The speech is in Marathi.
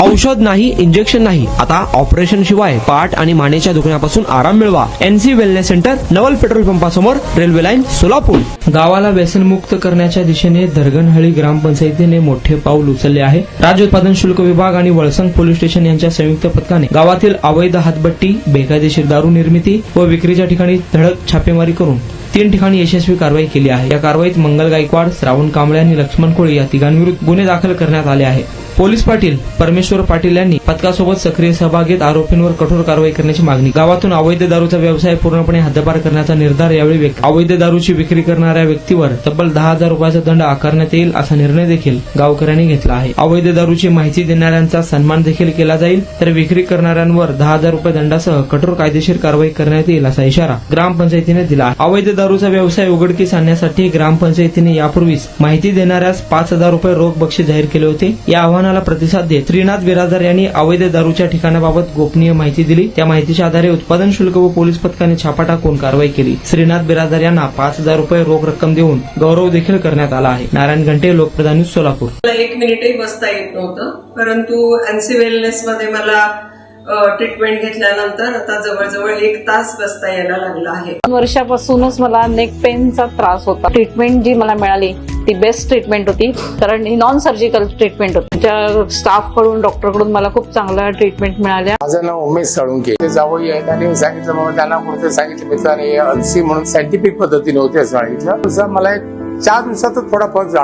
औषध नाही, इंजेक्शन नाही, आता ऑपरेशन शिवाय पाठ आणि मानेच्या दुखण्यापासून आराम मिळवा. NC वेलनेस सेंटर, नवल पेट्रोल पंपासमोर, रेल्वे लाईन, सोलापूर. गावाला व्यसनमुक्त करण्याच्या दिशेने धरगणहळ्ळी ग्रामपंचायतीने मोठे पाऊल उचलले आहे. राज्य उत्पादन शुल्क विभाग आणि वळसंग पोलीस स्टेशन यांच्या संयुक्त पथकाने गावातील अवैध हातभट्टी, बेकायदेशीर दारू निर्मिती व विक्रीच्या ठिकाणी धडक छापेमारी करून 3 ठिकाणी यशस्वी कारवाई केली आहे. या कारवाईत मंगल गायकवाड, श्रावण कांबळे आणि लक्ष्मण कोळी या तिघांविरुद्ध गुन्हे दाखल करण्यात आले आहे. पोलीस पाटील परमेश्वर पाटील यांनी पथकासोबत सक्रिय सहभाग घेत आरोपींवर कठोर कारवाई करण्याची मागणी. गावातून अवैध दारूचा व्यवसाय पूर्णपणे हद्दपार करण्याचा निर्धार यावेळी व्यक्त. अवैध दारूची विक्री करणाऱ्या व्यक्तीवर तब्बल 10,000 रुपयाचा दंड आकारण्यात येईल असा निर्णय देखील गावकऱ्यांनी घेतला आहे. अवैध दारूची माहिती देणाऱ्यांचा सन्मान देखील केला जाईल, तर विक्री करणाऱ्यांवर 10,000 रुपये दंडासह कठोर कायदेशीर कारवाई करण्यात येईल असा इशारा ग्रामपंचायतीने दिला आहे. अवैध दारूचा व्यवसाय उघडकीस आणण्यासाठी ग्रामपंचायतीने यापूर्वीच माहिती देणाऱ्यास 5,000 रुपये रोख बक्षीस जाहीर केले होते. या आव्हानाला प्रतिसाद देत श्रीनाथ बिरादर यांनी अवैध दारूच्या ठिकाणाबाबत गोपनीय माहिती दिली. त्या माहितीच्या आधारे उत्पादन शुल्क व पोलीस पथकाने छापा टाकून कारवाई केली. श्रीनाथ बिरादर यांना 5,000 रुपये रोख रक्कम देऊन गौरव देखील करण्यात आला आहे. नारायण घंटे, लोकप्रधान न्यूज, सोलापूर. मला 1 मिनिटही बसता येत नव्हतं, परंतु NC वेलनेस मध्ये मला ट्रीटमेंट घेतल्यानंतर आता जवळजवळ 1 तास बसता यायला लागला आहे. 2 वर्षापासूनच मला नेक पेनचा त्रास होता. ट्रीटमेंट जी मला मिळाली ती बेस्ट ट्रीटमेंट होती, कारण ही नॉन सर्जिकल ट्रीटमेंट होती. त्या स्टाफ कडून, डॉक्टर कडून मला खूप चांगल्या ट्रीटमेंट मिळाल्या. माझं नाव उमेश साळुंके. ते जावई आहेत आणि सांगितलं बाबा त्यांना कुठे सांगितलं मित्राने NC म्हणून सायंटिफिक पद्धतीने होते असं सांगितलं. मला 4 दिवसातच थोडा फरक जाणवला.